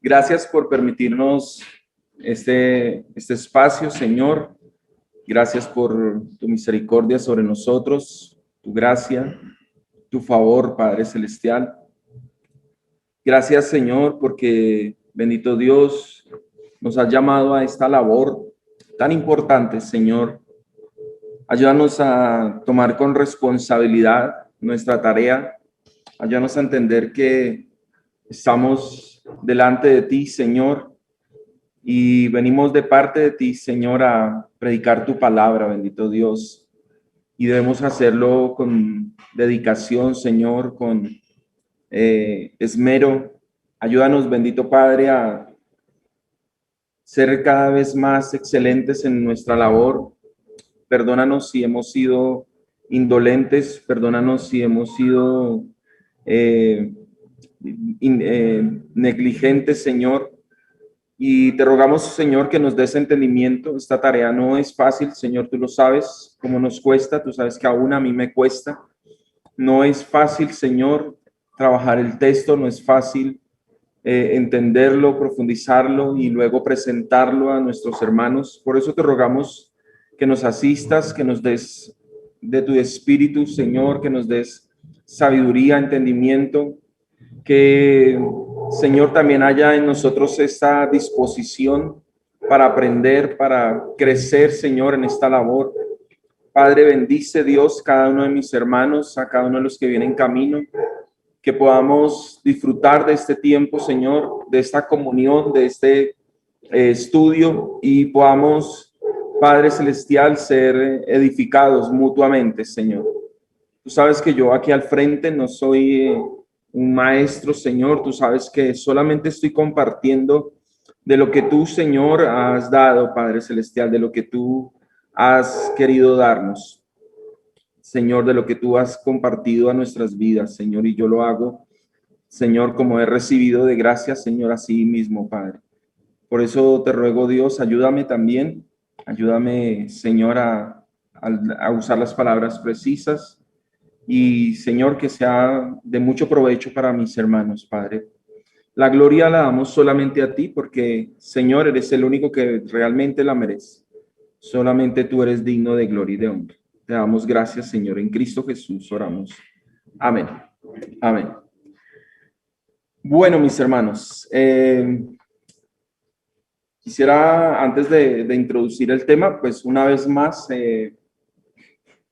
Gracias por permitirnos este espacio, Señor. Gracias por tu misericordia sobre nosotros, tu gracia, tu favor, Padre Celestial. Gracias, Señor, porque, bendito Dios, nos has llamado a esta labor tan importante, Señor. Ayúdanos a tomar con responsabilidad nuestra tarea. Ayúdanos a entender que estamos delante de ti, Señor, y venimos de parte de ti, Señor, a predicar tu palabra, bendito Dios. Y debemos hacerlo con dedicación, Señor, con esmero. Ayúdanos, bendito Padre, a ser cada vez más excelentes en nuestra labor. Perdónanos si hemos sido indolentes, perdónanos si hemos sido eh, negligentes, Señor. Y te rogamos, Señor, que nos des entendimiento. Esta tarea no es fácil, Señor, tú lo sabes, cómo nos cuesta, tú sabes que aún a mí me cuesta. No es fácil, Señor, trabajar el texto, no es fácil entenderlo, profundizarlo y luego presentarlo a nuestros hermanos. Por eso te rogamos que nos asistas, que nos des de tu espíritu, Señor, que nos des sabiduría, entendimiento, que, Señor, también haya en nosotros esta disposición para aprender, para crecer, Señor, en esta labor. Padre, bendice Dios cada uno de mis hermanos, a cada uno de los que vienen en camino, que podamos disfrutar de este tiempo, Señor, de esta comunión, de este estudio y podamos, Padre Celestial, ser edificados mutuamente, Señor. Tú sabes que yo aquí al frente no soy un maestro, Señor. Tú sabes que solamente estoy compartiendo de lo que tú, Señor, has dado, Padre Celestial, de lo que tú has querido darnos, Señor, de lo que tú has compartido a nuestras vidas, Señor. Y yo lo hago, Señor, como he recibido de gracia, Señor, así mismo, Padre. Por eso te ruego, Dios, ayúdame también. Ayúdame, Señor, a usar las palabras precisas y, Señor, que sea de mucho provecho para mis hermanos, Padre. La gloria la damos solamente a ti porque, Señor, eres el único que realmente la merece. Solamente tú eres digno de gloria y de honra. Te damos gracias, Señor. En Cristo Jesús oramos. Amén. Amén. Bueno, mis hermanos, quisiera, antes de introducir el tema, pues una vez más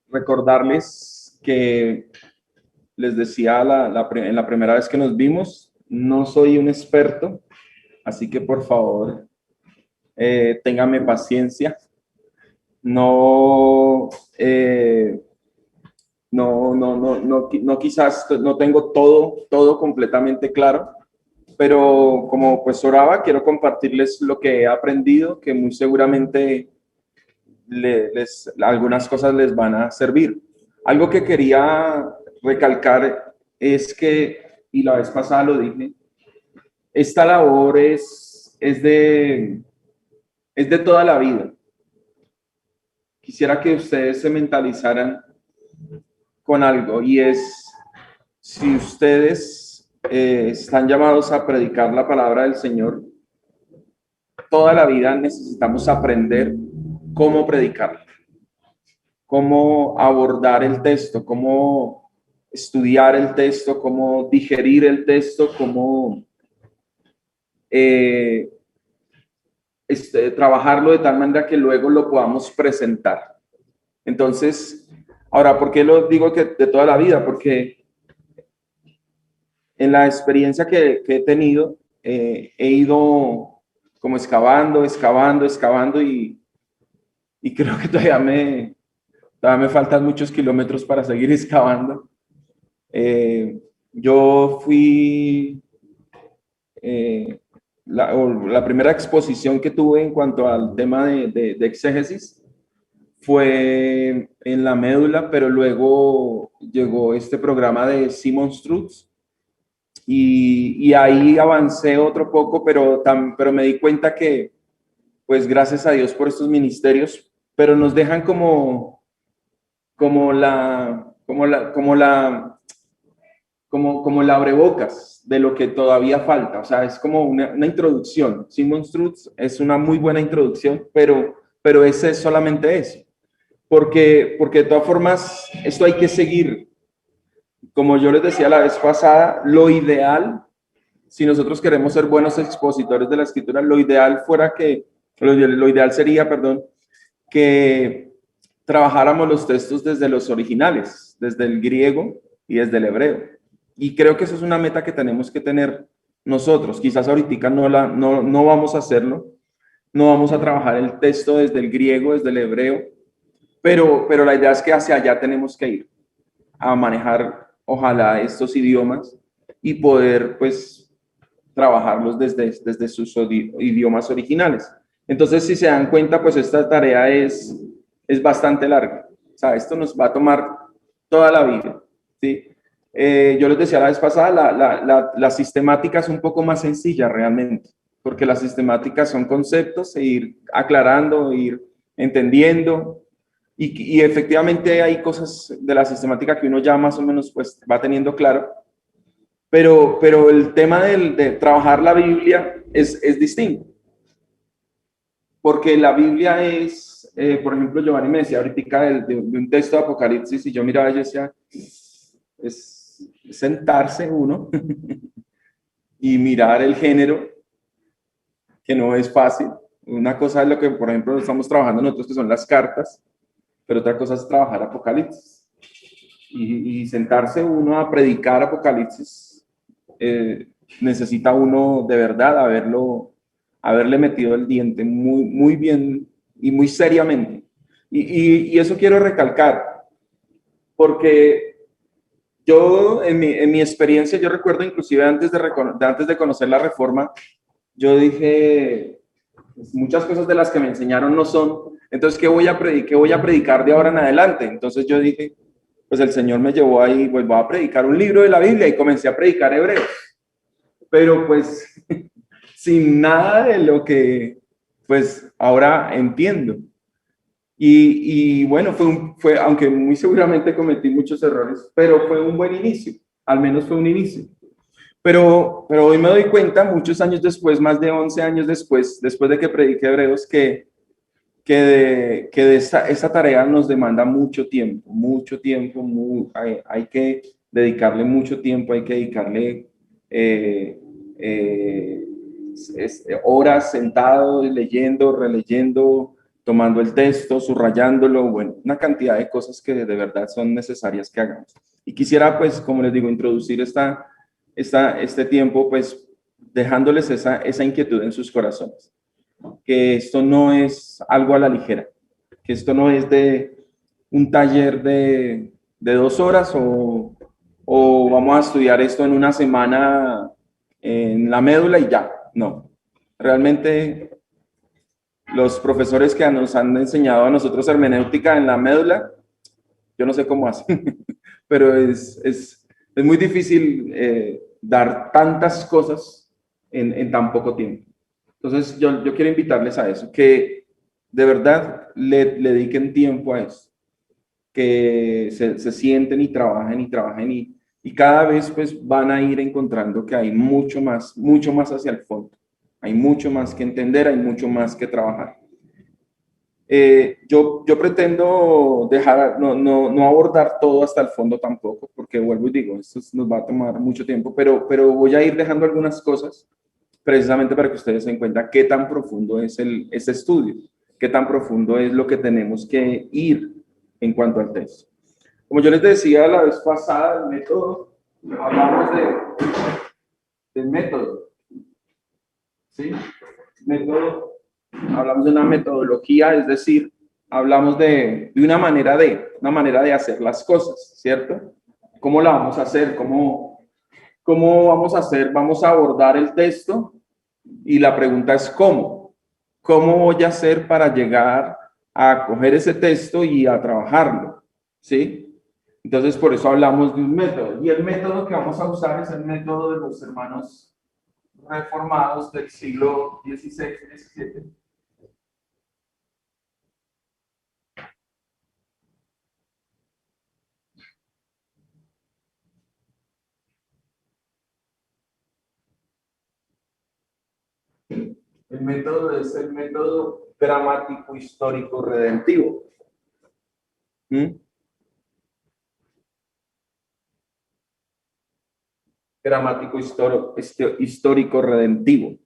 recordarles que les decía en la primera vez que nos vimos, no soy un experto, así que por favor, téngame paciencia. No, no, quizás no tengo todo completamente claro, pero como pues oraba, quiero compartirles lo que he aprendido, que muy seguramente algunas cosas les van a servir. Algo que quería recalcar es que, y la vez pasada lo dije, esta labor es de toda la vida. Quisiera que ustedes se mentalizaran con algo y es, si ustedes están llamados a predicar la palabra del Señor, toda la vida necesitamos aprender cómo predicarla, cómo abordar el texto, cómo estudiar el texto, cómo digerir el texto, cómo eh, trabajarlo de tal manera que luego lo podamos presentar. Entonces, ahora, ¿por qué lo digo que de toda la vida? Porque en la experiencia que he tenido, he ido como excavando y creo que todavía me faltan muchos kilómetros para seguir excavando. Yo fui, la primera exposición que tuve en cuanto al tema de exégesis fue en la médula, pero luego llegó este programa de Simon's Truths y ahí avancé otro poco, pero me di cuenta que, pues gracias a Dios por estos ministerios, pero nos dejan como la como el abrebocas de lo que todavía falta. O sea, es como una introducción. Simon's Truth es una muy buena introducción, pero ese es solamente eso. Porque de todas formas, esto hay que seguir. Como yo les decía la vez pasada, lo ideal, si nosotros queremos ser buenos expositores de la escritura, lo ideal sería, perdón, que trabajáramos los textos desde los originales, desde el griego y desde el hebreo. Y creo que eso es una meta que tenemos que tener nosotros. Quizás ahorita no vamos a hacerlo, no vamos a trabajar el texto desde el griego, desde el hebreo, pero la idea es que hacia allá tenemos que ir, a manejar, ojalá, estos idiomas y poder, pues, trabajarlos desde sus idiomas originales. Entonces, si se dan cuenta, pues esta tarea es bastante larga. O sea, esto nos va a tomar toda la vida, ¿sí? Yo les decía la vez pasada, la sistemática es un poco más sencilla realmente, porque las sistemáticas son conceptos e ir aclarando, ir entendiendo, y efectivamente hay cosas de la sistemática que uno ya más o menos pues va teniendo claro, pero el tema de trabajar la Biblia es distinto, porque la Biblia es, por ejemplo, Giovanni me decía ahorita de un texto de Apocalipsis y yo miraba y yo decía, es sentarse uno y mirar el género, que no es fácil. Una cosa es lo que, por ejemplo, estamos trabajando nosotros, que son las cartas, pero otra cosa es trabajar Apocalipsis. Y sentarse uno a predicar Apocalipsis, necesita uno de verdad haberle metido el diente muy bien y muy seriamente. Y eso quiero recalcar, porque yo en mi experiencia, yo recuerdo inclusive antes de conocer la Reforma, yo dije, pues, muchas cosas de las que me enseñaron no son, entonces, ¿qué voy a predicar de ahora en adelante? Entonces yo dije, pues el Señor me llevó ahí, pues voy a predicar un libro de la Biblia y comencé a predicar hebreo, pero pues sin nada de lo que pues ahora entiendo. Y bueno, aunque muy seguramente cometí muchos errores, pero fue un buen inicio, al menos fue un inicio. Pero hoy me doy cuenta, muchos años después, más de 11 años después de que prediqué Hebreos, que de esta tarea nos demanda mucho tiempo, hay que dedicarle mucho tiempo, hay que dedicarle eh, eh, horas sentado, leyendo, releyendo, tomando el texto, subrayándolo, bueno, una cantidad de cosas que de verdad son necesarias que hagamos. Y quisiera, pues, como les digo, introducir este tiempo, pues, dejándoles esa inquietud en sus corazones, que esto no es algo a la ligera, que esto no es de un taller de 2 horas o vamos a estudiar esto en una semana en la médula y ya, no. Realmente los profesores que nos han enseñado a nosotros hermenéutica en la médula, yo no sé cómo hacen, pero es muy difícil dar tantas cosas en tan poco tiempo. Entonces, yo quiero invitarles a eso, que de verdad le dediquen tiempo a eso, que se sienten y trabajen y cada vez pues van a ir encontrando que hay mucho más hacia el fondo. Hay mucho más que entender, hay mucho más que trabajar. Yo pretendo no abordar todo hasta el fondo tampoco, porque vuelvo y digo, esto nos va a tomar mucho tiempo, pero voy a ir dejando algunas cosas precisamente para que ustedes se den cuenta qué tan profundo es este estudio, qué tan profundo es lo que tenemos que ir en cuanto al texto. Como yo les decía la vez pasada, el método, hablamos del método, ¿sí? Método, hablamos de una metodología, es decir, hablamos de una manera de hacer las cosas, ¿cierto? ¿Cómo la vamos a hacer? ¿Cómo vamos a hacer? Vamos a abordar el texto y la pregunta es ¿cómo? ¿Cómo voy a hacer para llegar a coger ese texto y a trabajarlo? ¿Sí? Entonces, por eso hablamos de un método. Y el método que vamos a usar es el método de los hermanos reformados del siglo XVI y XVII. El método es el método gramático histórico redentivo. ¿Mm? Gramático histórico redentivo.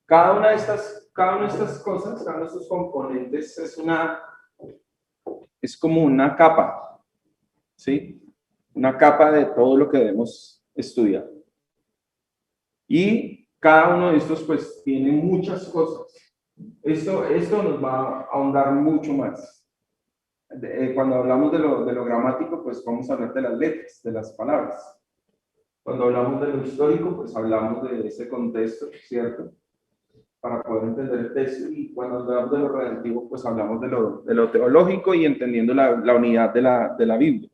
Cada una de estas cosas, cada uno de estos componentes es como una capa, ¿sí? Una capa de todo lo que debemos estudiar. Y cada uno de estos pues tiene muchas cosas. Esto nos va a ahondar mucho más. Cuando hablamos de lo gramático, pues vamos a hablar de las letras, de las palabras. Cuando hablamos de lo histórico, pues hablamos de ese contexto, ¿cierto? Para poder entender el texto. Y cuando hablamos de lo redentivo, pues hablamos de lo teológico y entendiendo la unidad de la Biblia.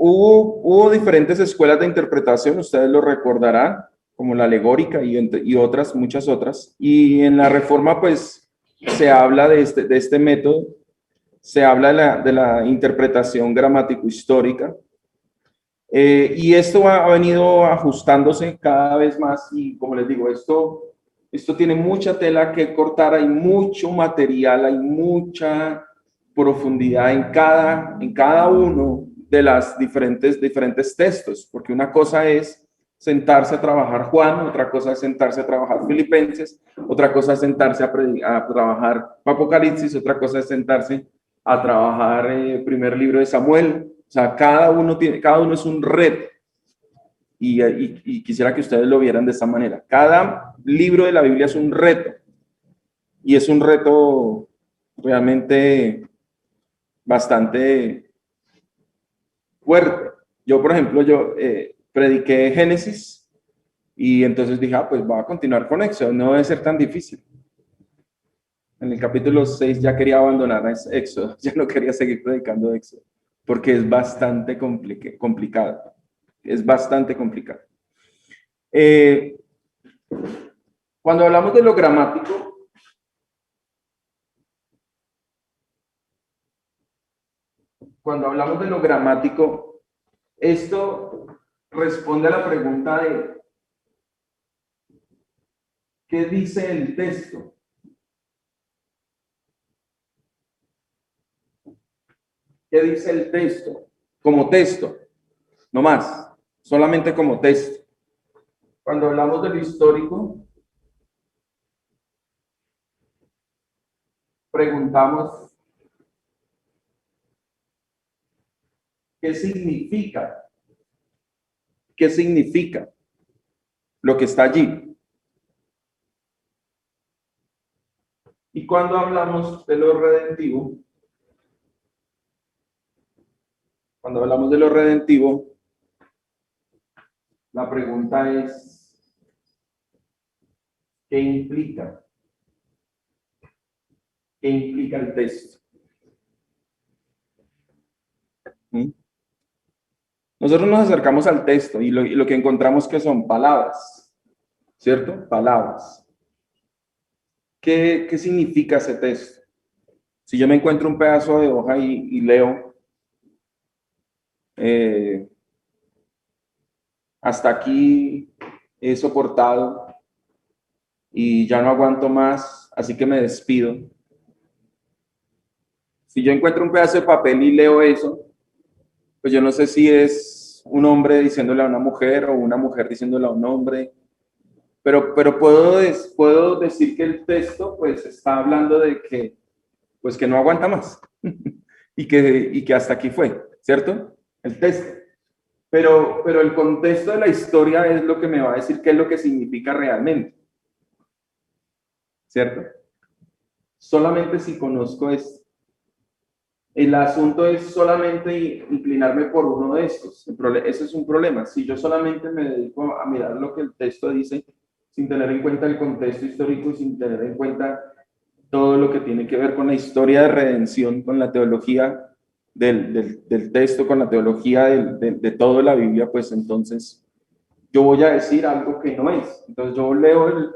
Hubo diferentes escuelas de interpretación, ustedes lo recordarán, como la alegórica y otras, muchas otras. Y en la Reforma, pues, se habla de este método, se habla de la interpretación gramático-histórica. Y esto ha venido ajustándose cada vez más y, como les digo, esto tiene mucha tela que cortar, hay mucho material, hay mucha profundidad en cada uno de las diferentes textos, porque una cosa es sentarse a trabajar Juan, otra cosa es sentarse a trabajar Filipenses, otra cosa es sentarse a trabajar Apocalipsis, otra cosa es sentarse a trabajar primer libro de Samuel. O sea, cada uno es un reto. Y quisiera que ustedes lo vieran de esta manera. Cada libro de la Biblia es un reto. Y es un reto realmente bastante fuerte. Yo, por ejemplo, prediqué Génesis y entonces dije, pues voy a continuar con Éxodo, no debe ser tan difícil. En el capítulo 6 ya quería abandonar Éxodo, ya no quería seguir predicando Éxodo, porque es bastante complicado. Es bastante complicado. Cuando hablamos de lo gramático, esto responde a la pregunta de ¿qué dice el texto? ¿Qué dice el texto? Como texto, no más, solamente como texto. Cuando hablamos de lo histórico, preguntamos ¿qué significa? ¿Qué significa lo que está allí? Y cuando hablamos de lo redentivo, la pregunta es ¿qué implica? ¿Qué implica el texto? ¿Mm? Nosotros nos acercamos al texto y lo que encontramos que son palabras, ¿cierto? Palabras. ¿Qué significa ese texto? Si yo me encuentro un pedazo de hoja y leo, hasta aquí he soportado y ya no aguanto más, así que me despido. Si yo encuentro un pedazo de papel y leo eso, pues yo no sé si es un hombre diciéndole a una mujer o una mujer diciéndole a un hombre, pero puedo decir que el texto pues está hablando de que pues que no aguanta más y que hasta aquí fue, ¿cierto? El texto. Pero el contexto de la historia es lo que me va a decir qué es lo que significa realmente, ¿cierto? Solamente si conozco esto. El asunto es solamente inclinarme por uno de estos. Ese es un problema. Si yo solamente me dedico a mirar lo que el texto dice, sin tener en cuenta el contexto histórico y sin tener en cuenta todo lo que tiene que ver con la historia de redención, con la teología del texto, con la teología de toda la Biblia, pues entonces yo voy a decir algo que no es. Entonces yo leo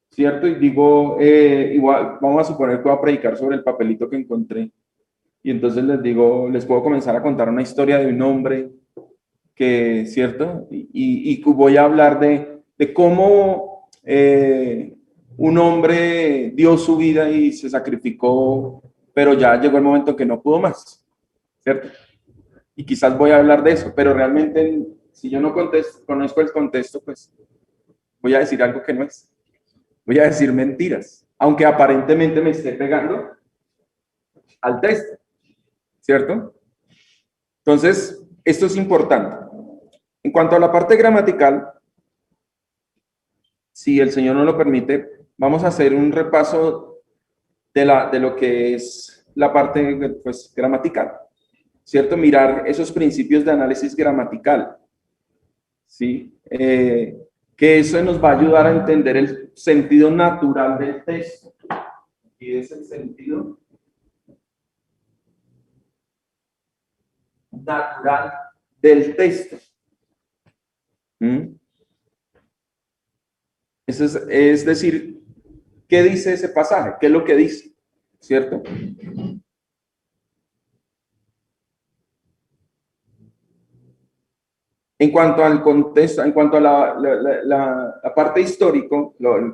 ¿cierto? Y digo, igual, vamos a suponer que voy a predicar sobre el papelito que encontré. Y entonces les digo, les puedo comenzar a contar una historia de un hombre que, ¿cierto? Y voy a hablar de cómo un hombre dio su vida y se sacrificó, pero ya llegó el momento que no pudo más, ¿cierto? Y quizás voy a hablar de eso, pero realmente si yo no conozco el contexto, pues voy a decir algo que no es. Voy a decir mentiras, aunque aparentemente me esté pegando al texto, ¿cierto? Entonces, esto es importante. En cuanto a la parte gramatical, si el Señor no lo permite, vamos a hacer un repaso de lo que es la parte pues, gramatical, ¿cierto? Mirar esos principios de análisis gramatical, ¿sí? Que eso nos va a ayudar a entender el sentido natural del texto. Y es el sentido natural del texto. ¿Mm? Eso es decir, ¿qué dice ese pasaje? ¿Qué es lo que dice? ¿Cierto? En cuanto al contexto, en cuanto a la parte histórico, el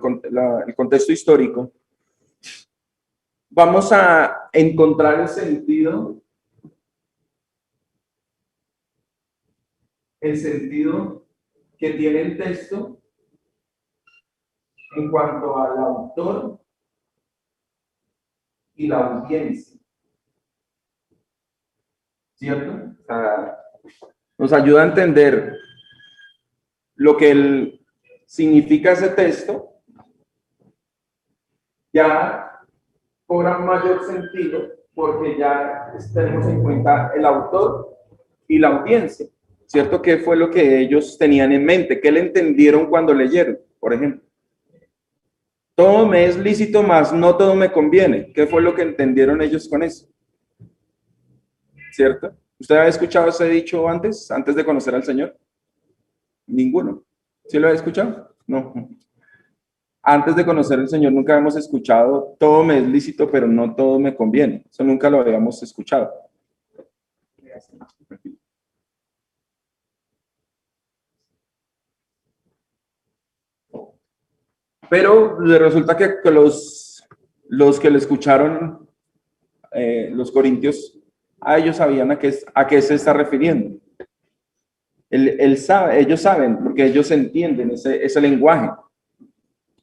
contexto histórico, vamos a encontrar el sentido que tiene el texto en cuanto al autor y la audiencia, ¿cierto? O sea, nos ayuda a entender lo que significa ese texto, ya cobra mayor sentido porque ya tenemos en cuenta el autor y la audiencia, ¿cierto? ¿Qué fue lo que ellos tenían en mente? ¿Qué le entendieron cuando leyeron, por ejemplo? Todo me es lícito, mas no todo me conviene. ¿Qué fue lo que entendieron ellos con eso? ¿Cierto? ¿Usted había escuchado ese dicho antes de conocer al Señor? Ninguno. ¿Sí lo había escuchado? No. Antes de conocer al Señor nunca habíamos escuchado todo me es lícito, pero no todo me conviene. Eso nunca lo habíamos escuchado. Pero resulta que los que le escucharon, los corintios, a ellos sabían a qué se está refiriendo. Él sabe, ellos saben, porque ellos entienden ese lenguaje.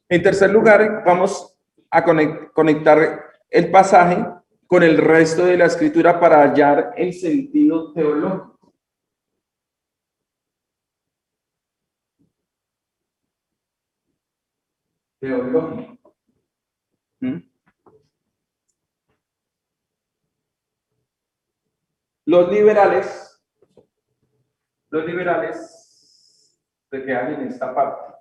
En tercer lugar, vamos a conectar el pasaje con el resto de la escritura para hallar el sentido teológico. Teológico. ¿Mm? Los liberales, los liberales se quedan en esta parte.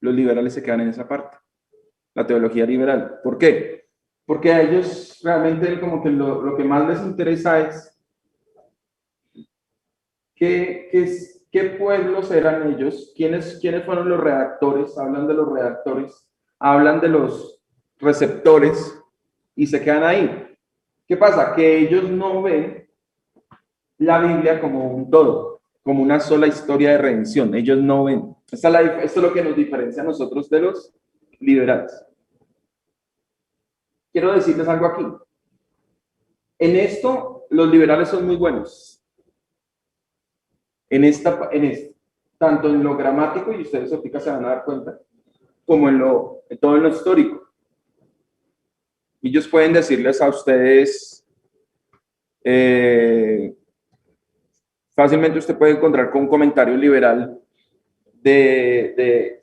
Los liberales se quedan en esa parte. La teología liberal. ¿Por qué? Porque a ellos realmente como que lo que más les interesa es qué pueblos eran ellos, quiénes fueron los redactores, hablan de los redactores, hablan de los receptores y se quedan ahí. ¿Qué pasa? Que ellos no ven la Biblia como un todo, como una sola historia de redención. Ellos no ven. Esto es lo que nos diferencia a nosotros de los liberales. Quiero decirles algo aquí. En esto, los liberales son muy buenos. En esto, tanto en lo gramático, y ustedes ahorita se van a dar cuenta, como en todo en lo histórico. Ellos pueden decirles a ustedes, fácilmente usted puede encontrar con un comentario liberal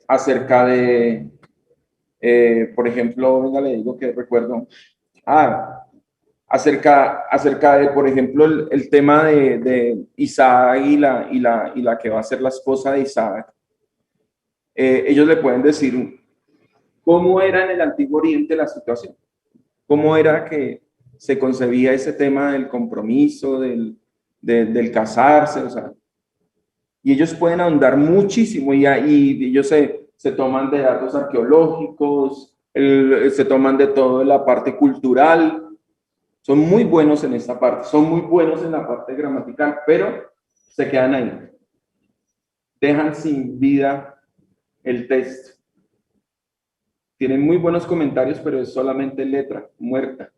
acerca de, por ejemplo, venga, le digo que recuerdo, acerca de, por ejemplo, el tema de Isaac y la que va a ser la esposa de Isaac. Ellos le pueden decir cómo era en el Antiguo Oriente la situación, cómo era que se concebía ese tema del compromiso, del casarse, o sea, y ellos pueden ahondar muchísimo y ellos se toman de datos arqueológicos, Se toman de todo la parte cultural, son muy buenos en esta parte, son muy buenos en la parte gramatical, pero se quedan ahí, dejan sin vida el texto. Tienen muy buenos comentarios, pero es solamente letra muerta.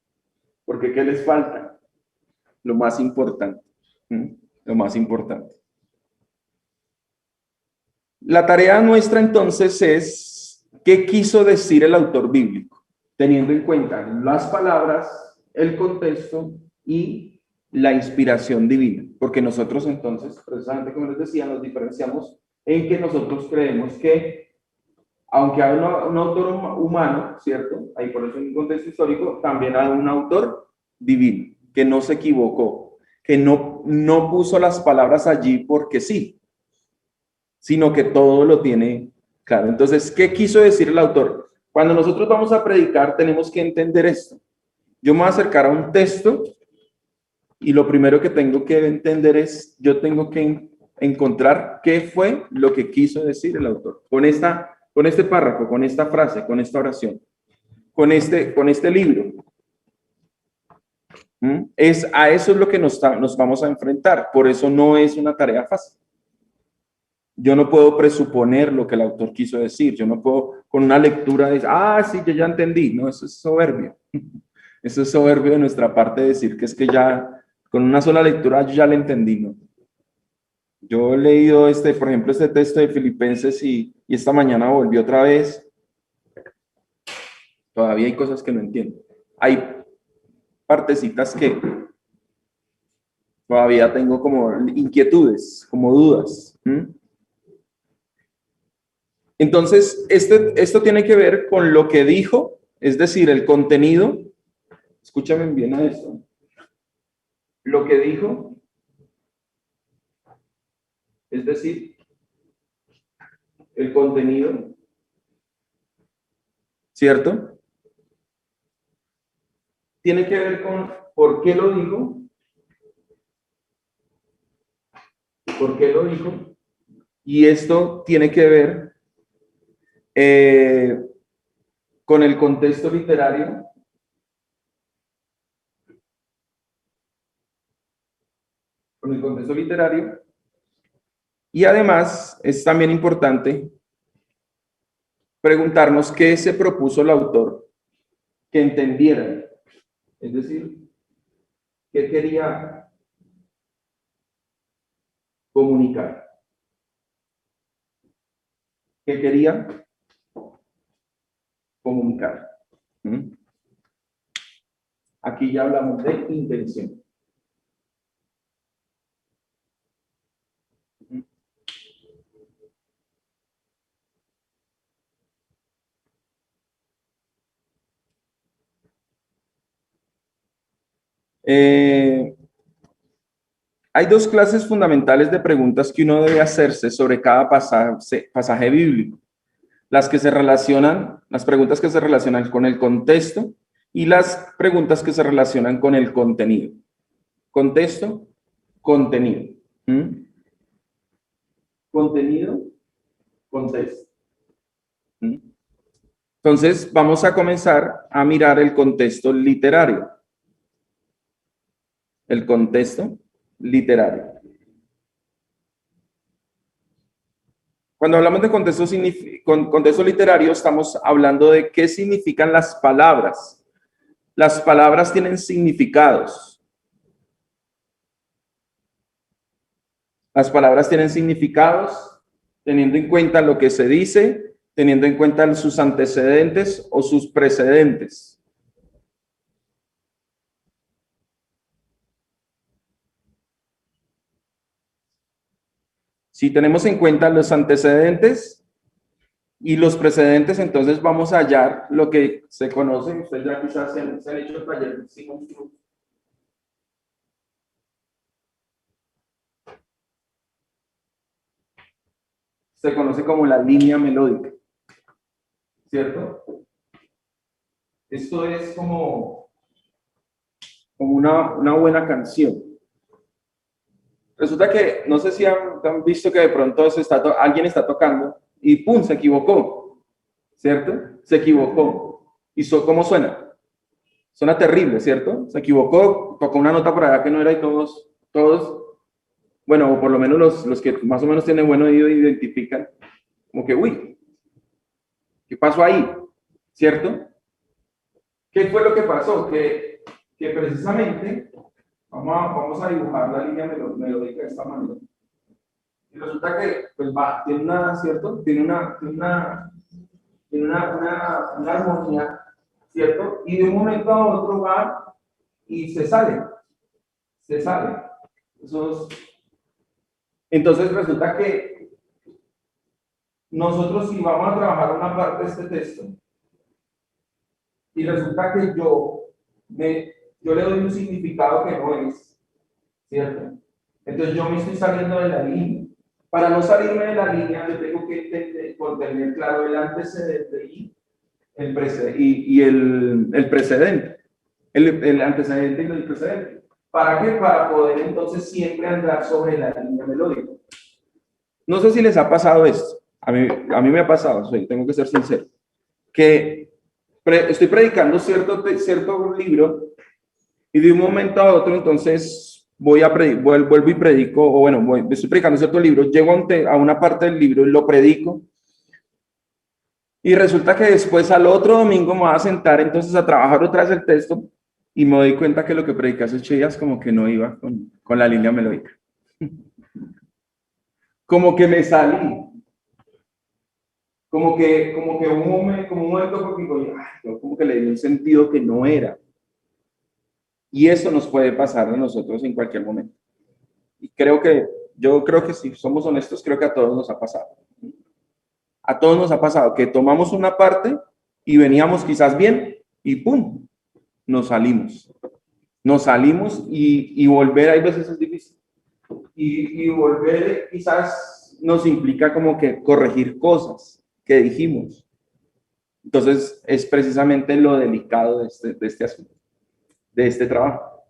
Porque ¿qué les falta? Lo más importante. Lo más importante. La tarea nuestra entonces es ¿qué quiso decir el autor bíblico? Teniendo en cuenta las palabras, el contexto y la inspiración divina. Porque nosotros entonces, precisamente como les decía, nos diferenciamos en que nosotros creemos que aunque hay un autor humano, ¿cierto? Ahí por eso en un contexto histórico, también hay un autor divino, que no se equivocó, que no puso las palabras allí porque sí, sino que todo lo tiene claro. Entonces, ¿qué quiso decir el autor? Cuando nosotros vamos a predicar, tenemos que entender esto. Yo me voy a acercar a un texto y lo primero que tengo que entender es, yo tengo que encontrar qué fue lo que quiso decir el autor con este párrafo, con esta frase, con esta oración, con este libro. A eso es lo que nos vamos a enfrentar. Por eso no es una tarea fácil. Yo no puedo presuponer lo que el autor quiso decir. Yo no puedo con una lectura decir, sí, yo ya entendí. No, eso es soberbio. Eso es soberbio de nuestra parte decir que es que ya con una sola lectura yo ya le entendí, ¿no? Yo he leído por ejemplo, este texto de Filipenses y esta mañana volví otra vez. Todavía hay cosas que no entiendo. Hay partecitas que todavía tengo como inquietudes, como dudas. Entonces, esto tiene que ver con lo que dijo, es decir, el contenido. Escúchame bien a esto. Lo que dijo, es decir, el contenido, ¿cierto? Tiene que ver con por qué lo dijo, y esto tiene que ver con el contexto literario. Con el contexto literario. Y además es también importante preguntarnos qué se propuso el autor que entendiera. Es decir, qué quería comunicar. ¿Qué quería comunicar? Aquí ya hablamos de intención. Hay dos clases fundamentales de preguntas que uno debe hacerse sobre cada pasaje bíblico. Las preguntas que se relacionan con el contexto y las preguntas que se relacionan con el contenido. Contexto, contenido. Contenido, contexto. Entonces, vamos a comenzar a mirar el contexto literario. El contexto literario. Cuando hablamos de contexto literario, estamos hablando de qué significan las palabras. Las palabras tienen significados. Las palabras tienen significados teniendo en cuenta lo que se dice, teniendo en cuenta sus antecedentes o sus precedentes. Si tenemos en cuenta los antecedentes y los precedentes, entonces vamos a hallar lo que se conoce, ustedes ya quizás se han hecho el taller de Sigmund Freud. Se conoce como la línea melódica, ¿cierto? Esto es como una buena canción. Resulta que, no sé si han visto que de pronto alguien está tocando y ¡pum! Se equivocó, ¿cierto? Se equivocó. ¿Y cómo suena? Suena terrible, ¿cierto? Se equivocó, tocó una nota por allá que no era y todos, bueno, o por lo menos los que más o menos tienen buen oído identifican como que, uy, ¿qué pasó ahí? ¿Cierto? ¿Qué fue lo que pasó? Que precisamente, vamos a dibujar la línea melódica de esta manera. Y resulta que, pues va, tiene una, ¿cierto? Tiene una armonía, ¿cierto? Y de un momento a otro va y se sale. Entonces resulta que nosotros si vamos a trabajar una parte de este texto, y resulta que yo le doy un significado que no es, ¿cierto? Entonces yo me estoy saliendo de la línea. Para no salirme de la línea, yo tengo que tener claro el antecedente y el precedente. El antecedente y el precedente. ¿Para qué? Para poder entonces siempre andar sobre la línea melódica. No sé si les ha pasado esto. A mí me ha pasado, tengo que ser sincero, que estoy predicando cierto libro y de un momento a otro entonces vuelvo y predico, o bueno, estoy predicando cierto libro, llego a una parte del libro y lo predico y resulta que después al otro domingo me voy a sentar entonces a trabajar otra vez el texto y me doy cuenta que lo que prediqué hace 8 días como que no iba con la línea melódica. Como que me salí. Como un momento porque digo, ay, como que le di un sentido que no era. Y eso nos puede pasar a nosotros en cualquier momento. Y yo creo que si somos honestos, creo que a todos nos ha pasado. A todos nos ha pasado que tomamos una parte y veníamos quizás bien y ¡pum! Nos salimos. Nos salimos y volver hay veces es difícil. Y volver quizás nos implica como que corregir cosas que dijimos. Entonces, es precisamente lo delicado de este asunto, de este trabajo.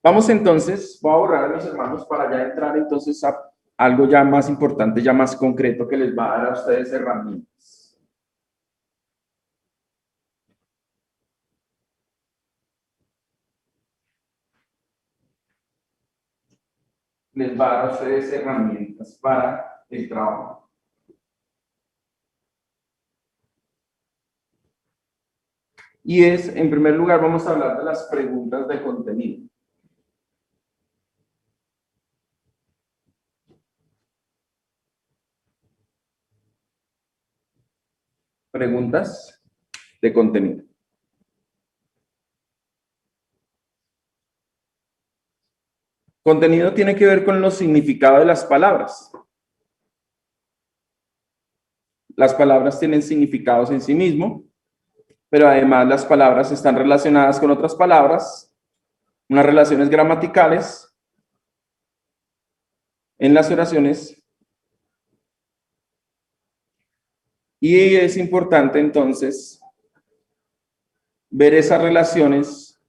Vamos entonces, voy a borrar a mis hermanos para ya entrar entonces a algo ya más importante, ya más concreto que les va a dar a ustedes herramientas. Les va a dar a ustedes herramientas para el trabajo. Y en primer lugar, vamos a hablar de las preguntas de contenido. Preguntas de contenido. Contenido tiene que ver con los significados de las palabras. Las palabras tienen significados en sí mismo, pero además las palabras están relacionadas con otras palabras, unas relaciones gramaticales en las oraciones. Y es importante entonces ver esas relaciones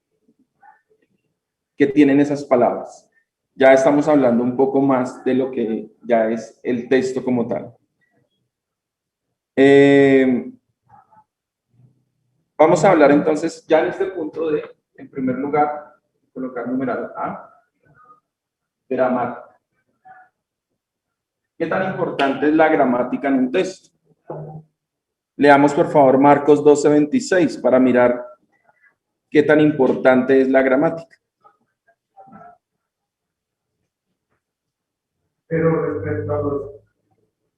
que tienen esas palabras. Ya estamos hablando un poco más de lo que ya es el texto como tal. Vamos a hablar entonces ya en este punto en primer lugar, colocar numeral A, gramática. ¿Qué tan importante es la gramática en un texto? Leamos por favor Marcos 12:26 para mirar qué tan importante es la gramática. Pero respecto a los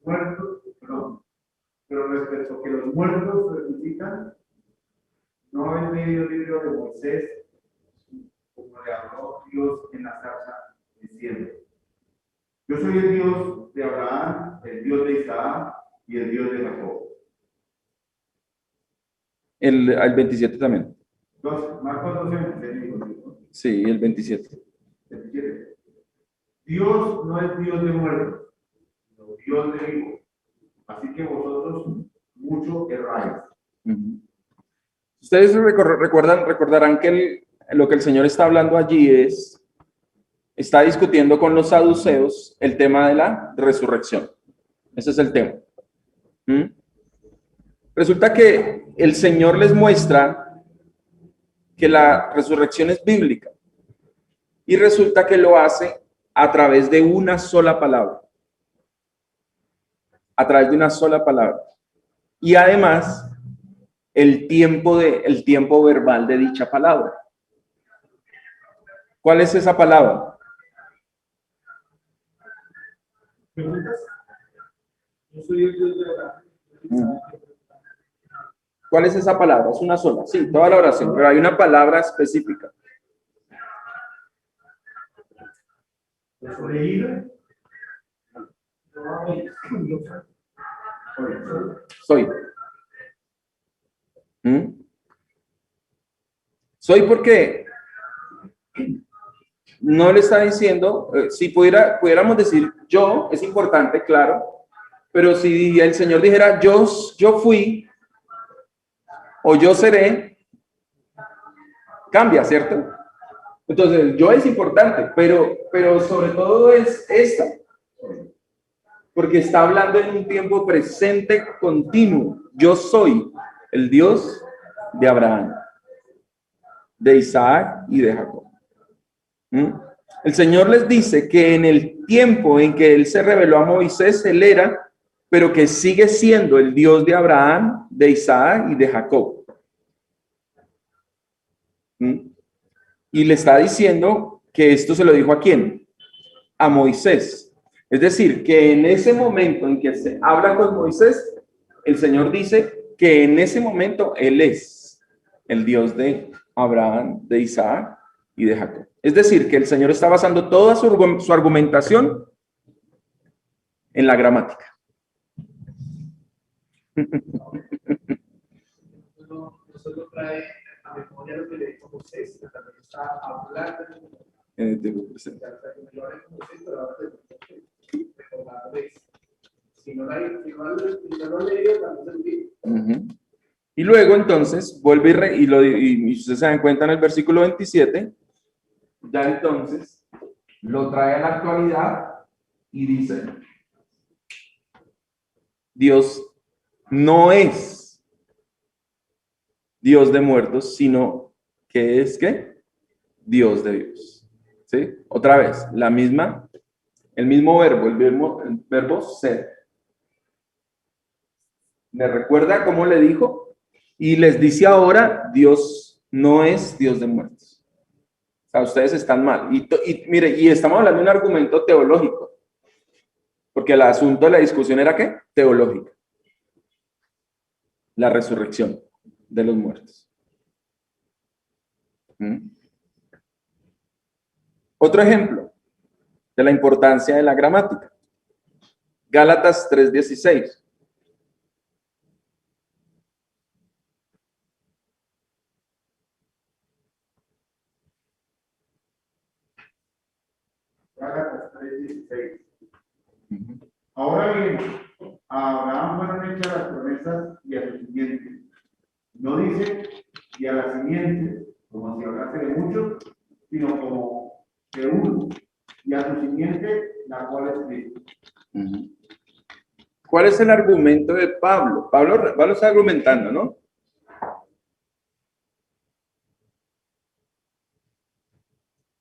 muertos, no. Pero respecto a que los muertos resucitan, no habéis leído el libro de Moisés, como le habló Dios en la zarza, diciendo: Yo soy el Dios de Abraham, el Dios de Isaac y el Dios de Jacob. El 27 también. Marcos 12, sí, el 27. 27. Dios no es Dios de muertos, sino Dios de vivos. Así que vosotros mucho erráis. Ustedes recordarán que lo que el Señor está hablando allí está discutiendo con los saduceos el tema de la resurrección. Ese es el tema. Resulta que el Señor les muestra que la resurrección es bíblica y resulta que lo hace a través de una sola palabra. A través de una sola palabra. Y además, el tiempo verbal de dicha palabra. ¿Cuál es esa palabra? ¿Preguntas? Yo soy el Dios de Abraham. ¿Cuál es esa palabra? Es una sola. Sí, toda la oración, pero hay una palabra específica. Soy. Soy porque no le está diciendo, si pudiéramos decir yo, es importante, claro, pero si el Señor dijera yo fui o yo seré, cambia, ¿cierto? Entonces, yo es importante, pero sobre todo es esta, porque está hablando en un tiempo presente continuo. Yo soy el Dios de Abraham, de Isaac y de Jacob. El Señor les dice que en el tiempo en que Él se reveló a Moisés, Él era, pero que sigue siendo el Dios de Abraham, de Isaac y de Jacob. Y le está diciendo que esto se lo dijo ¿a quién? A Moisés. Es decir, que en ese momento en que se habla con Moisés, el Señor dice que en ese momento Él es el Dios de Abraham, de Isaac y de Jacob. Es decir, que el Señor está basando toda su argumentación en la gramática. No solo trae a memoria lo que le dijo Moisés, sino también está hablando En el tiempo presente. Si no lo he leído, también se lo digo. Y luego entonces vuelve y ustedes se dan cuenta en el versículo 27, ya entonces lo trae a la actualidad y dice, Dios no es Dios de muertos, sino que es ¿qué? Dios de Dios. ¿Sí? Otra vez, el mismo verbo, el verbo ser. ¿Me recuerda cómo le dijo? Y les dice ahora, Dios no es Dios de muertos. O sea, ustedes están mal. Y mire, y estamos hablando de un argumento teológico. Porque el asunto de la discusión era ¿qué? Teológica. La resurrección de los muertos. Otro ejemplo de la importancia de la gramática. Gálatas 3:16. Gálatas 3:16. Ahora bien, a Abraham fueron hechas las promesas y a su simiente. No dice y a la simiente, como si hablase de muchos, sino como de uno, y a su simiente, la cual es Cristo. ¿Cuál es el argumento de Pablo? Pablo está argumentando, ¿no?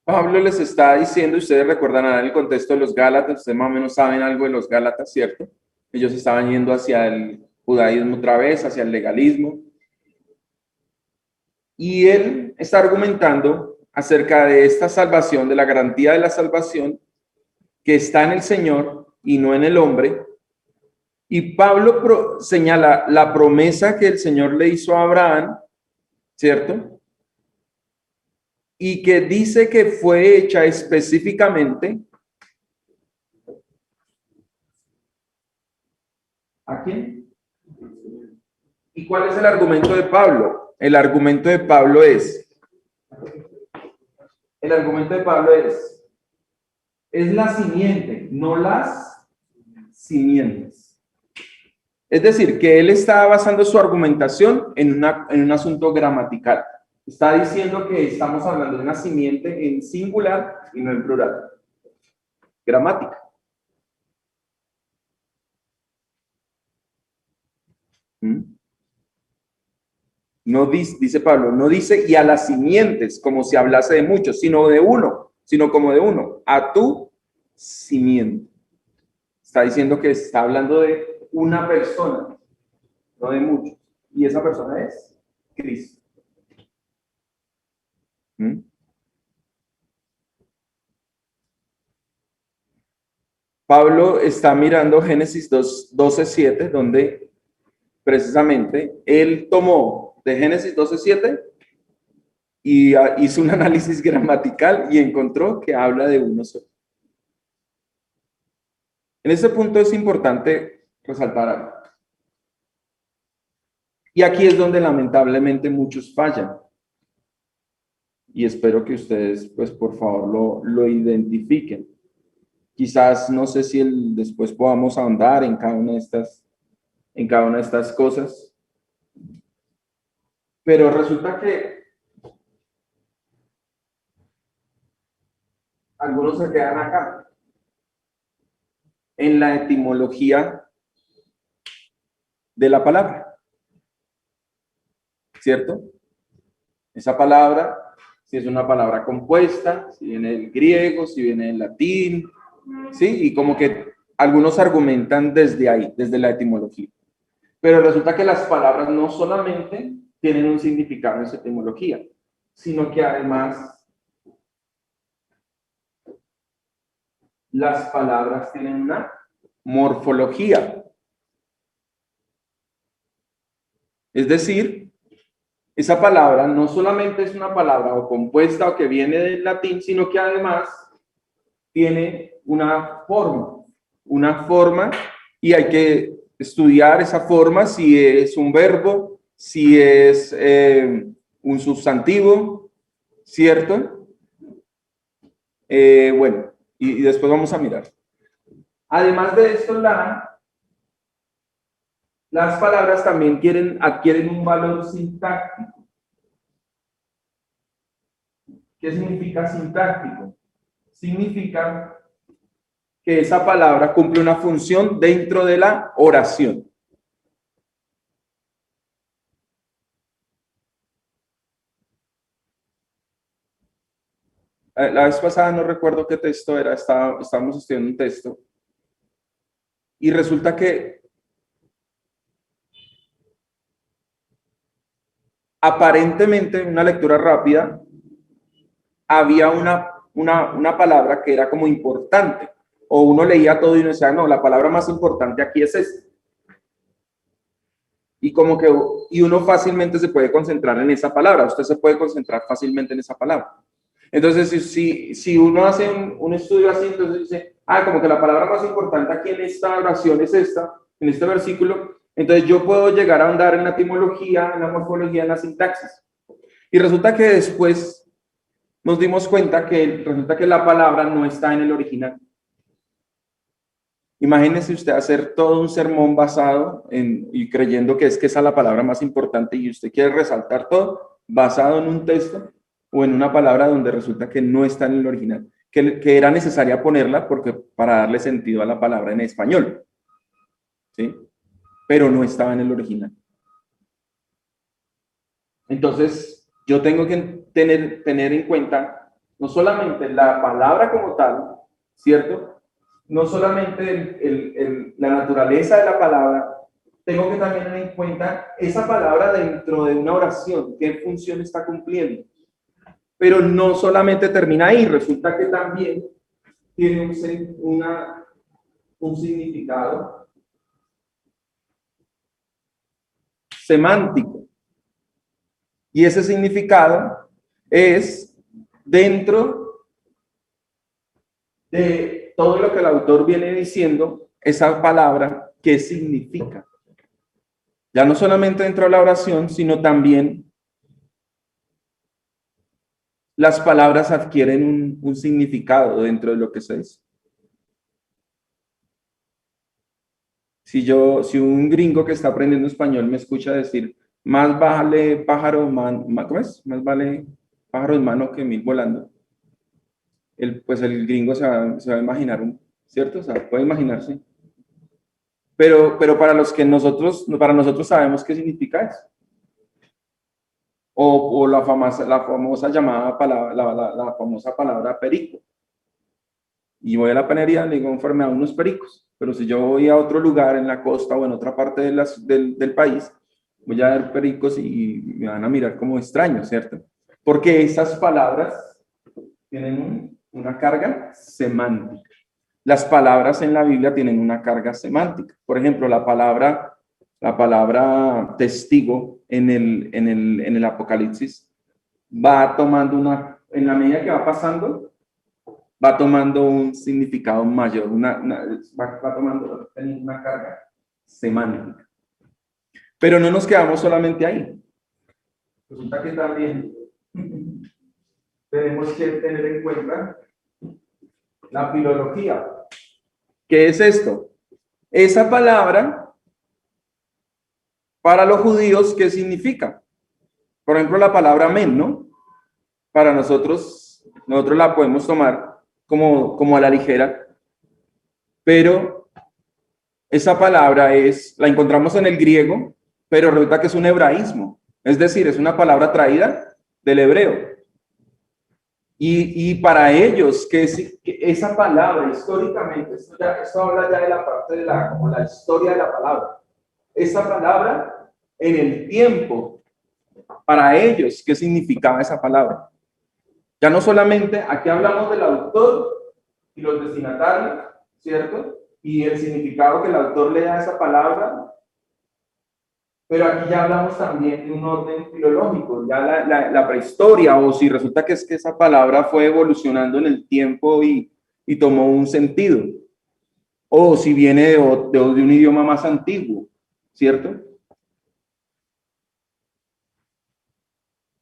Pablo les está diciendo, ustedes recordarán el contexto de los Gálatas, ustedes más o menos saben algo de los Gálatas, ¿cierto? Ellos estaban yendo hacia el judaísmo otra vez, hacia el legalismo. Y él está argumentando acerca de esta salvación, de la garantía de la salvación que está en el Señor y no en el hombre. Y Pablo señala la promesa que el Señor le hizo a Abraham, ¿cierto? Y que dice que fue hecha específicamente ¿a quién? ¿Y cuál es el argumento de Pablo? El argumento de Pablo es la simiente, no las simientes. Es decir, que él está basando su argumentación en un asunto gramatical. Está diciendo que estamos hablando de una simiente en singular y no en plural. Gramática. No dice, dice Pablo, no dice y a las simientes, como si hablase de muchos, sino de uno, sino como de uno, a tu simiente. Está diciendo que está hablando de una persona, no de muchos. Y esa persona es Cristo. ¿Mm? Pablo está mirando Génesis 12:7, donde precisamente él tomó de Génesis 12:7 y hizo un análisis gramatical y encontró que habla de uno solo. En ese punto es importante resaltar algo. Y aquí es donde lamentablemente muchos fallan. Y espero que ustedes, pues por favor, lo identifiquen. Quizás no sé si después podamos ahondar en cada una de estas cosas. Pero resulta que algunos se quedan acá, en la etimología de la palabra, ¿cierto? Esa palabra, si es una palabra compuesta, si viene del griego, si viene del latín, ¿sí? Y como que algunos argumentan desde ahí, desde la etimología. Pero resulta que las palabras no solamente tienen un significado en su etimología, sino que además las palabras tienen una morfología. Es decir, esa palabra no solamente es una palabra o compuesta o que viene del latín, sino que además tiene una forma y hay que estudiar esa forma, si es un verbo, si es un sustantivo, ¿cierto? Bueno, y después vamos a mirar. Además de esto, las palabras también adquieren un valor sintáctico. ¿Qué significa sintáctico? Significa que esa palabra cumple una función dentro de la oración. La vez pasada no recuerdo qué texto era, estábamos estudiando un texto y resulta que aparentemente en una lectura rápida había una palabra que era como importante o uno leía todo y uno decía, no, la palabra más importante aquí es esta. Y como que y uno fácilmente se puede concentrar en esa palabra, usted se puede concentrar fácilmente en esa palabra. Entonces, si uno hace un estudio así, entonces dice, como que la palabra más importante aquí en esta oración es esta, en este versículo, entonces yo puedo llegar a ahondar en la etimología, en la morfología, en la sintaxis. Y resulta que después nos dimos cuenta que resulta que la palabra no está en el original. Imagínese usted hacer todo un sermón basado y creyendo que esa es la palabra más importante y usted quiere resaltar todo basado en un texto o en una palabra donde resulta que no está en el original, que era necesaria ponerla para darle sentido a la palabra en español, ¿sí? Pero no estaba en el original. Entonces, yo tengo que tener en cuenta no solamente la palabra como tal, ¿cierto? No solamente la naturaleza de la palabra, tengo que también tener en cuenta esa palabra dentro de una oración, qué función está cumpliendo. Pero no solamente termina ahí, resulta que también tiene un significado semántico. Y ese significado es dentro de todo lo que el autor viene diciendo, esa palabra, ¿qué significa? Ya no solamente dentro de la oración, sino también las palabras adquieren un significado dentro de lo que se dice. Si un gringo que está aprendiendo español me escucha decir, más vale pájaro, ¿cómo es? Más vale pájaro en mano que mil volando. Pues el gringo se va a imaginar, ¿cierto? O sea, puede imaginarse. Pero para nosotros sabemos qué significa eso. o la famosa llamada palabra, la famosa palabra perico. Y voy a la panería, le digo, enferme a unos pericos. Pero si yo voy a otro lugar en la costa o en otra parte del país, voy a ver pericos y me van a mirar como extraño, ¿cierto? Porque esas palabras tienen una carga semántica. Las palabras en la Biblia tienen una carga semántica. Por ejemplo, la palabra testigo en el Apocalipsis va tomando en la medida que va pasando, va tomando un significado mayor, va tomando una carga semántica. Pero no nos quedamos solamente ahí. Resulta que también tenemos que tener en cuenta la filología. ¿Qué es esto? Esa palabra, para los judíos, ¿qué significa? Por ejemplo, la palabra amén, ¿no? Para nosotros la podemos tomar como a la ligera, pero esa palabra la encontramos en el griego, pero resulta que es un hebraísmo, es decir, es una palabra traída del hebreo. Y para ellos, que esa palabra históricamente, esto habla ya de la parte de como la historia de la palabra. Esa palabra en el tiempo, para ellos, ¿qué significaba esa palabra? Ya no solamente, aquí hablamos del autor y los destinatarios, ¿cierto? Y el significado que el autor le da a esa palabra, pero aquí ya hablamos también de un orden filológico, ya la prehistoria, o si resulta que es que esa palabra fue evolucionando en el tiempo y tomó un sentido, o si viene de un idioma más antiguo, ¿cierto?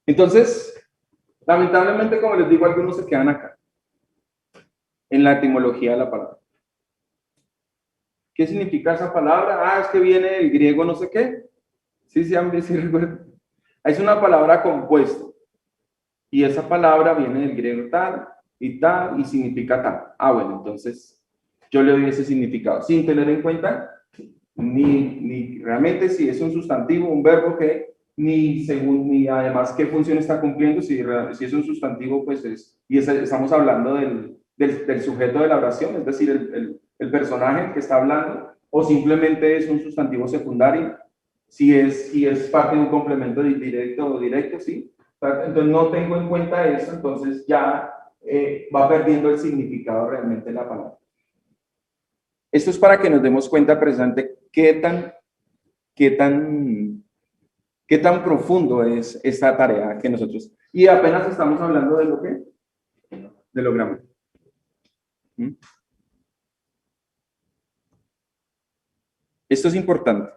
Entonces, lamentablemente, como les digo, algunos se quedan acá, en la etimología de la palabra. ¿Qué significa esa palabra? Ah, es que viene del griego no sé qué. Sí, sí recuerdo. Es una palabra compuesta. Y esa palabra viene del griego tal y significa tal. Ah, bueno, entonces yo le doy ese significado, sin tener en cuenta ni realmente si es un sustantivo, un verbo que, ni además qué función está cumpliendo, si es un sustantivo, pues estamos hablando del sujeto de la oración, es decir, el personaje que está hablando, o simplemente es un sustantivo secundario, si es parte de un complemento directo o directo, ¿sí? Entonces no tengo en cuenta eso, entonces ya va perdiendo el significado realmente de la palabra. Esto es para que nos demos cuenta precisamente qué tan profundo es esta tarea que nosotros, y apenas estamos hablando de lo que, de lo gramático. Esto es importante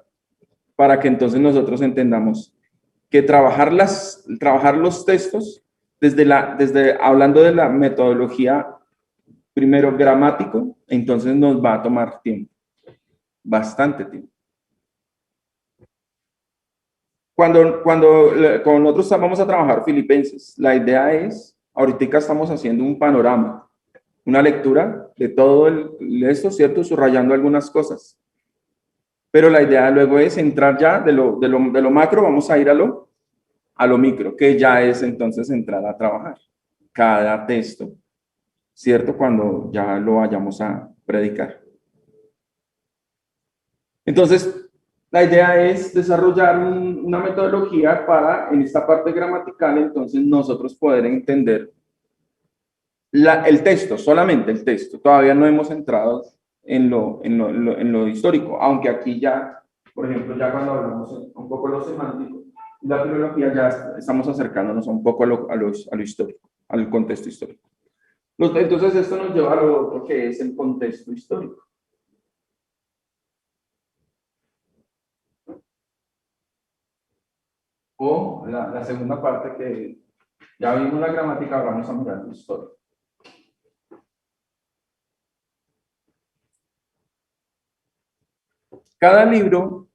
para que entonces nosotros entendamos que trabajar los textos desde hablando de la metodología primero gramático, entonces nos va a tomar tiempo, bastante tiempo. Cuando con nosotros vamos a trabajar Filipenses, la idea es, ahorita estamos haciendo un panorama, una lectura de todo esto, ¿cierto? Subrayando algunas cosas. Pero la idea luego es entrar ya de lo macro, vamos a ir a lo micro, que ya es entonces entrar a trabajar cada texto, ¿cierto? Cuando ya lo vayamos a predicar. Entonces, la idea es desarrollar una metodología para, en esta parte gramatical, entonces nosotros poder entender el texto, solamente el texto. Todavía no hemos entrado en lo histórico, aunque aquí ya, por ejemplo, ya cuando hablamos un poco de lo semántico, la filología ya estamos acercándonos un poco a lo histórico, al contexto histórico. Entonces, esto nos lleva a lo otro que es el contexto histórico. O la segunda parte que ya vimos la gramática, vamos a mirar la historia. Cada libro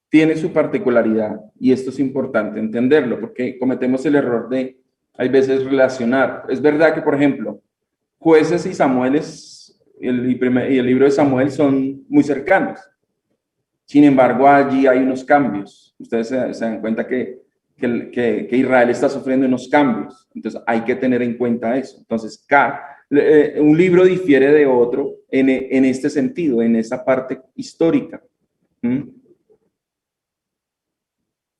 tiene su particularidad y esto es importante entenderlo porque cometemos el error de, hay veces, relacionar. Es verdad que, por ejemplo, Jueces y Samuel y el libro de Samuel son muy cercanos. Sin embargo, allí hay unos cambios. Ustedes se dan cuenta que Israel está sufriendo unos cambios. Entonces, hay que tener en cuenta eso. Entonces, un libro difiere de otro en este sentido, en esa parte histórica. ¿Mm?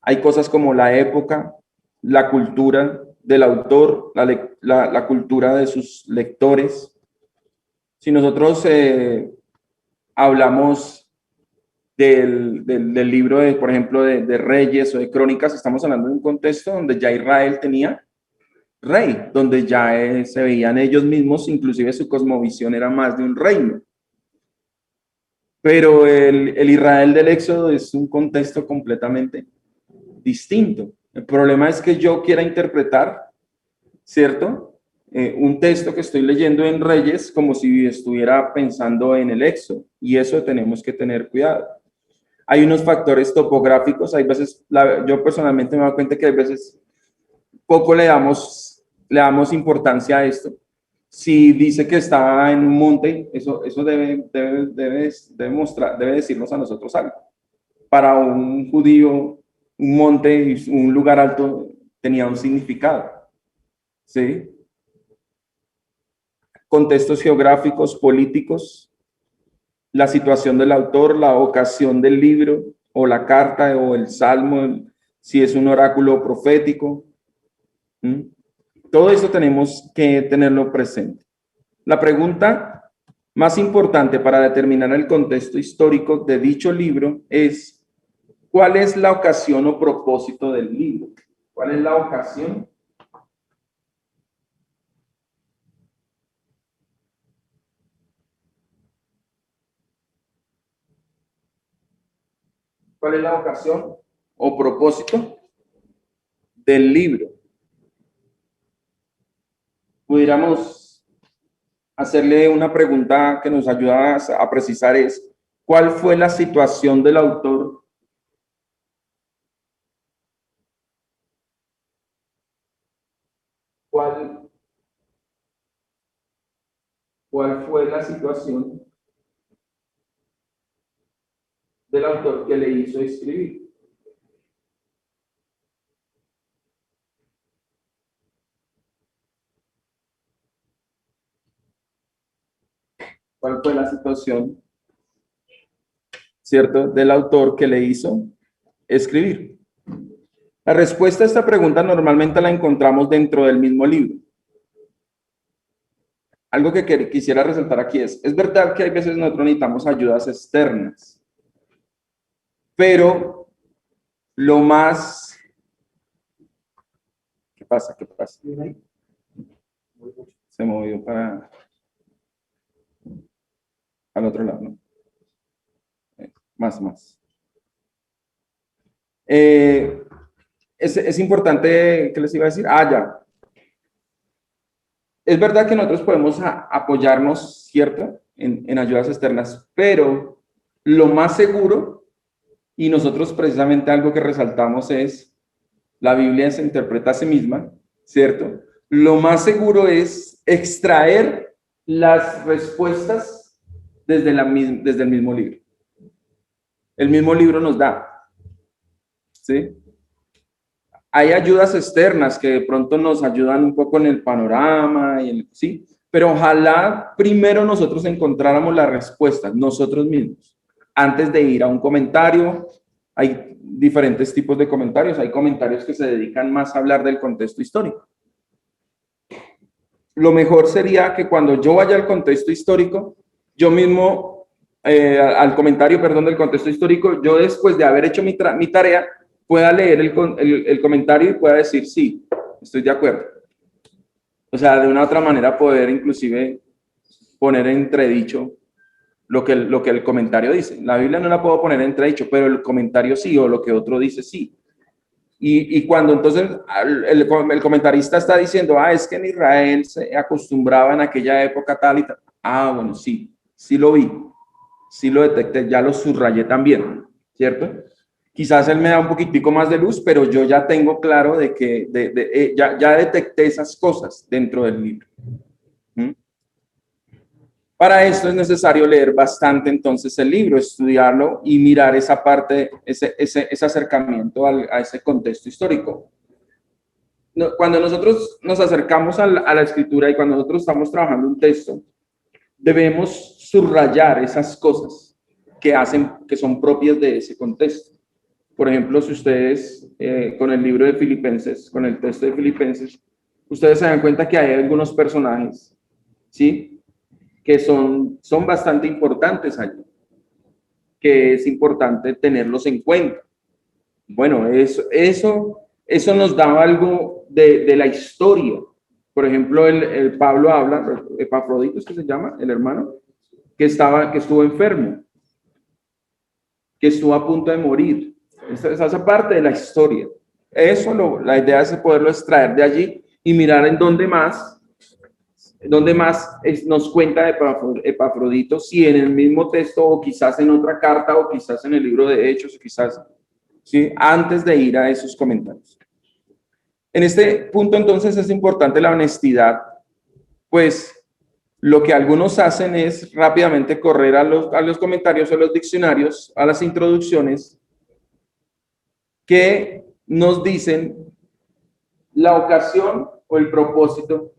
Hay cosas como la época, la cultura del autor, la cultura de sus lectores. Si nosotros hablamos del libro, por ejemplo, de Reyes o de Crónicas, estamos hablando de un contexto donde ya Israel tenía rey, donde ya se veían ellos mismos, inclusive su cosmovisión era más de un reino. Pero el Israel del Éxodo es un contexto completamente distinto. El problema es que yo quiera interpretar, ¿cierto? Un texto que estoy leyendo en Reyes como si estuviera pensando en el Éxodo, y eso tenemos que tener cuidado. Hay unos factores topográficos, hay veces, yo personalmente me doy cuenta que hay veces poco le damos importancia a esto. Si dice que está en un monte, eso debe decirnos a nosotros algo. Para un judío, un monte, un lugar alto, tenía un significado. ¿Sí? Contextos geográficos, políticos, la situación del autor, la ocasión del libro, o la carta, o el salmo, si es un oráculo profético. ¿Mm? Todo eso tenemos que tenerlo presente. La pregunta más importante para determinar el contexto histórico de dicho libro es: ¿cuál es la ocasión o propósito del libro? ¿Cuál es la ocasión? ¿Cuál es la ocasión o propósito del libro? Pudiéramos hacerle una pregunta que nos ayuda a precisar es: ¿cuál fue la situación del autor ¿Cuál fue la situación del autor que le hizo escribir? ¿Cuál fue la situación, cierto, del autor que le hizo escribir? La respuesta a esta pregunta normalmente la encontramos dentro del mismo libro. Algo que quisiera resaltar aquí es verdad que hay veces nosotros necesitamos ayudas externas, pero lo más... ¿Qué pasa? ¿Qué pasa? Se movió para al otro lado, ¿no? Más. Es importante, ¿qué les iba a decir? Ya. Es verdad que nosotros podemos apoyarnos, ¿cierto? En ayudas externas, pero lo más seguro, y nosotros precisamente algo que resaltamos es, la Biblia se interpreta a sí misma, ¿cierto? Lo más seguro es extraer las respuestas desde el mismo libro. El mismo libro nos da, ¿sí? Hay ayudas externas que de pronto nos ayudan un poco en el panorama, ¿sí? Pero ojalá primero nosotros encontráramos las respuestas, nosotros mismos, antes de ir a un comentario. Hay diferentes tipos de comentarios, hay comentarios que se dedican más a hablar del contexto histórico. Lo mejor sería que cuando yo vaya al contexto histórico, yo mismo, al comentario, perdón, del contexto histórico, yo después de haber hecho mi tarea, pueda leer el comentario y pueda decir, sí, estoy de acuerdo. O sea, de una u otra manera poder inclusive poner entredicho lo que el comentario dice. La Biblia no la puedo poner entredicho, pero el comentario sí, o lo que otro dice sí. Y cuando entonces el comentarista está diciendo, es que en Israel se acostumbraba en aquella época tal y tal. Bueno, sí lo vi, sí lo detecté, ya lo subrayé también, ¿cierto? Quizás él me da un poquitico más de luz, pero yo ya tengo claro de que ya detecté esas cosas dentro del libro. ¿Mm? Para esto es necesario leer bastante entonces el libro, estudiarlo y mirar esa parte, ese acercamiento a ese contexto histórico. Cuando nosotros nos acercamos a la escritura y cuando nosotros estamos trabajando un texto, debemos subrayar esas cosas que son propias de ese contexto. Por ejemplo, si ustedes con el libro de Filipenses, con el texto de Filipenses, ustedes se dan cuenta que hay algunos personajes, ¿sí? Que son bastante importantes allí, que es importante tenerlos en cuenta. Bueno, eso nos da algo de la historia. Por ejemplo, el Pablo habla, Epafrodito es que se llama, el hermano, que estuvo enfermo, que estuvo a punto de morir. Esa hace parte de la historia. La idea es poderlo extraer de allí y mirar en dónde más nos cuenta de Epafrodito, si en el mismo texto o quizás en otra carta o quizás en el libro de Hechos o quizás, ¿sí? Antes de ir a esos comentarios. En este punto entonces es importante la honestidad, pues lo que algunos hacen es rápidamente correr a los comentarios o los diccionarios, a las introducciones que nos dicen la ocasión o el propósito.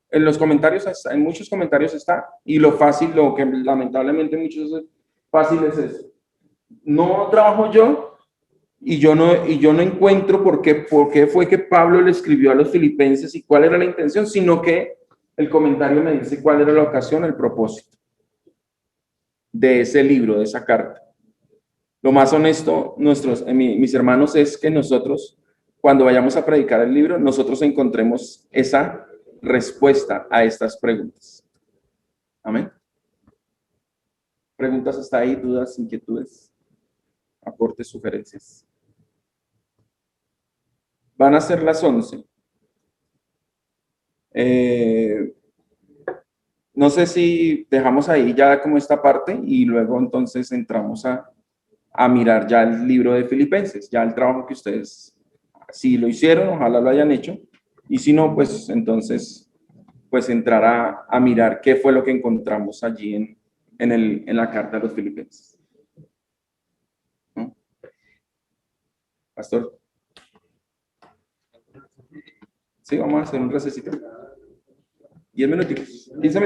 En los comentarios, en muchos comentarios está, y lo fácil, lo que lamentablemente muchos es fácil es eso. No trabajo yo y yo no encuentro por qué fue que Pablo le escribió a los filipenses y cuál era la intención, sino que el comentario me dice cuál era la ocasión, el propósito de ese libro, de esa carta. Lo más honesto, mis hermanos, es que nosotros, cuando vayamos a predicar el libro, nosotros encontremos esa respuesta a estas preguntas. Amén. ¿Preguntas hasta ahí? ¿Dudas, inquietudes? ¿Aportes, sugerencias? Van a ser las 11. No sé si dejamos ahí ya como esta parte y luego entonces entramos a mirar ya el libro de Filipenses, ya el trabajo que ustedes, si lo hicieron, ojalá lo hayan hecho, y si no, pues entonces, pues entrar a mirar qué fue lo que encontramos allí en la carta de los Filipenses. ¿No? Pastor. Sí, vamos a hacer un recesito. 10 minutitos. 15 minutos.